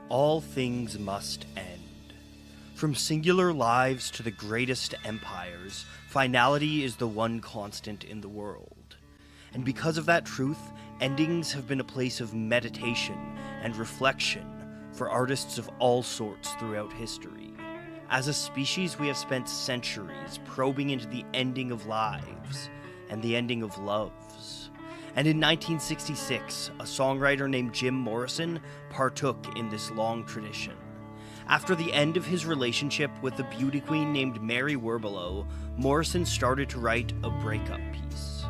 All things must end. From singular lives to the greatest empires, finality is the one constant in the world. And because of that truth, endings have been a place of meditation and reflection for artists of all sorts throughout history. As a species, we have spent centuries probing into the ending of lives and the ending of loves. And in 1966, a songwriter named Jim Morrison partook in this long tradition. After the end of his relationship with a beauty queen named Mary Werbelow, Morrison started to write a breakup piece.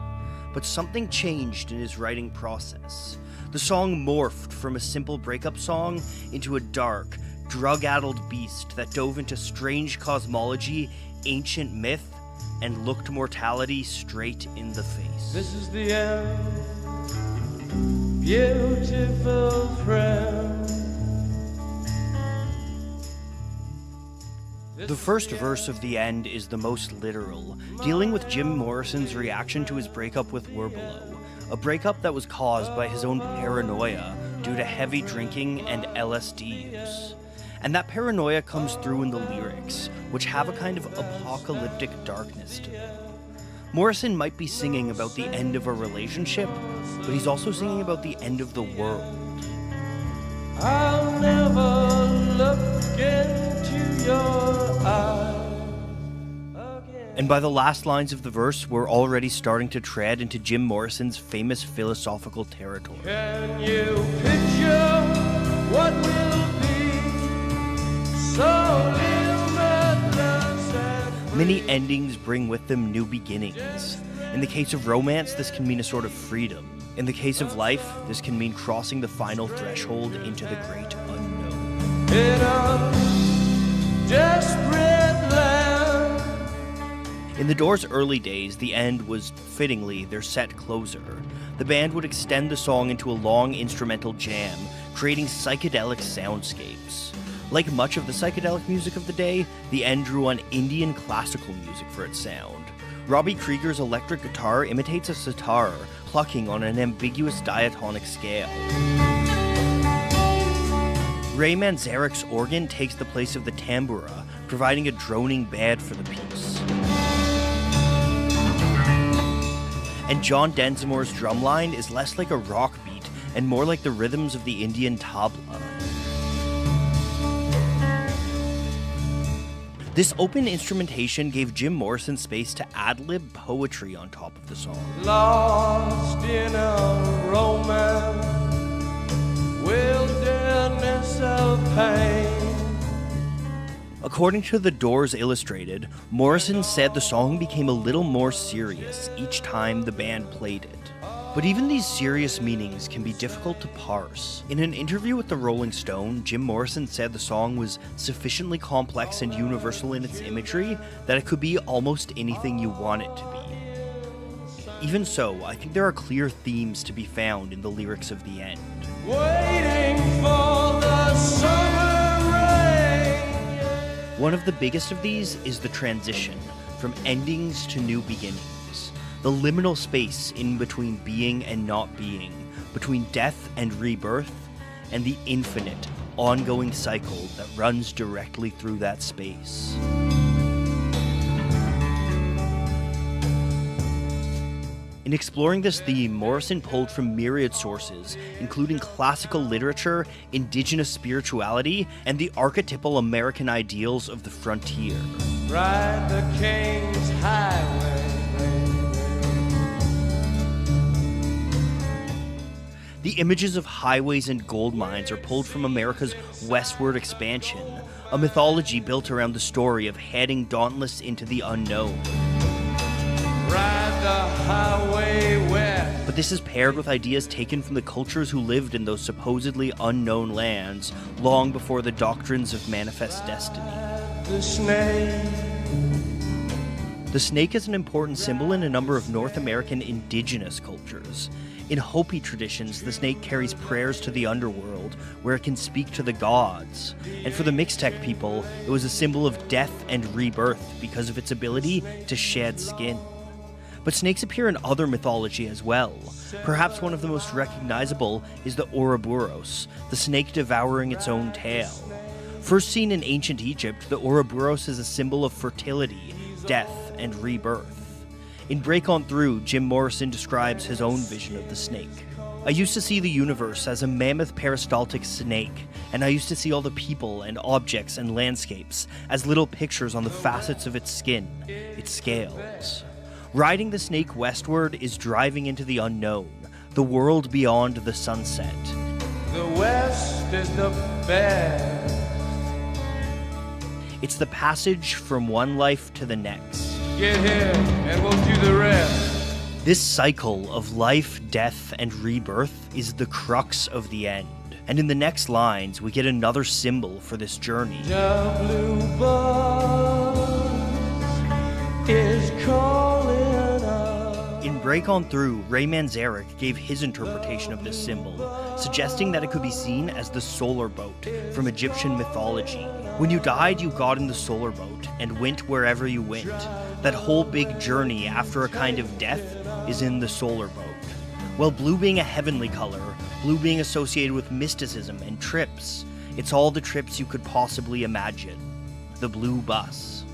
But something changed in his writing process. The song morphed from a simple breakup song into a dark, drug-addled beast that dove into strange cosmology, ancient myth, and looked mortality straight in the face. This is the end, beautiful friend. The first verse of The End is the most literal, dealing with Jim Morrison's reaction to his breakup with Werbelow, a breakup that was caused by his own paranoia due to heavy drinking and LSD use. And that paranoia comes through in the lyrics, which have a kind of apocalyptic darkness to them. Morrison might be singing about the end of a relationship, but he's also singing about the end of the world. I'll never look into your eyes again. And by the last lines of the verse, we're already starting to tread into Jim Morrison's famous philosophical territory. Can you picture what will be? So limitless and Many endings bring with them new beginnings. In the case of romance, this can mean a sort of freedom. In the case of life, this can mean crossing the final threshold into the great unknown. in a desperate land. In the Doors' early days, The End was, fittingly, their set closer. The band would extend the song into a long instrumental jam, creating psychedelic soundscapes. Like much of the psychedelic music of the day, The End drew on Indian classical music for its sound. Robbie Krieger's electric guitar imitates a sitar, plucking on an ambiguous diatonic scale. Ray Manzarek's organ takes the place of the tambura, providing a droning bed for the piece. And John Densmore's drumline is less like a rock beat and more like the rhythms of the Indian tabla. This open instrumentation gave Jim Morrison space to ad-lib poetry on top of the song. Lost in a romance, wilderness of pain. According to The Doors Illustrated, Morrison said the song became a little more serious each time the band played it. But even these serious meanings can be difficult to parse. In an interview with the Rolling Stone, Jim Morrison said the song was sufficiently complex and universal in its imagery that it could be almost anything you want it to be. Even so, I think there are clear themes to be found in the lyrics of The End. Waiting for the summer rain. One of the biggest of these is the transition from endings to new beginnings. The liminal space in between being and not being, between death and rebirth, and the infinite, ongoing cycle that runs directly through that space. In exploring this theme, Morrison pulled from myriad sources, including classical literature, indigenous spirituality, and the archetypal American ideals of the frontier. Ride the king's highway. The images of highways and gold mines are pulled from America's westward expansion, a mythology built around the story of heading dauntless into the unknown. Ride the highway west. But this is paired with ideas taken from the cultures who lived in those supposedly unknown lands long before the doctrines of manifest destiny. The snake. The snake is an important symbol in a number of North American indigenous cultures. In Hopi traditions, the snake carries prayers to the underworld, where it can speak to the gods. And for the Mixtec people, it was a symbol of death and rebirth because of its ability to shed skin. But snakes appear in other mythology as well. Perhaps one of the most recognizable is the Ouroboros, the snake devouring its own tail. First seen in ancient Egypt, the Ouroboros is a symbol of fertility, death, and rebirth. In Break On Through, Jim Morrison describes his own vision of the snake. I used to see the universe as a mammoth peristaltic snake, and I used to see all the people and objects and landscapes as little pictures on the facets of its skin, its scales. Riding the snake westward is driving into the unknown, the world beyond the sunset. The West is the best. It's the passage from one life to the next. Get here and we'll do the rest. This cycle of life, death, and rebirth is the crux of the end. And in the next lines, we get another symbol for this journey. The blue bus is calling us. In Break On Through, Ray Manzarek gave his interpretation of this symbol, suggesting that it could be seen as the solar boat from Egyptian mythology. When you died, you got in the solar boat and went wherever you went. That whole big journey after a kind of death is in the solar boat. Well, blue being a heavenly color, blue being associated with mysticism and trips, it's all the trips you could possibly imagine. The blue bus.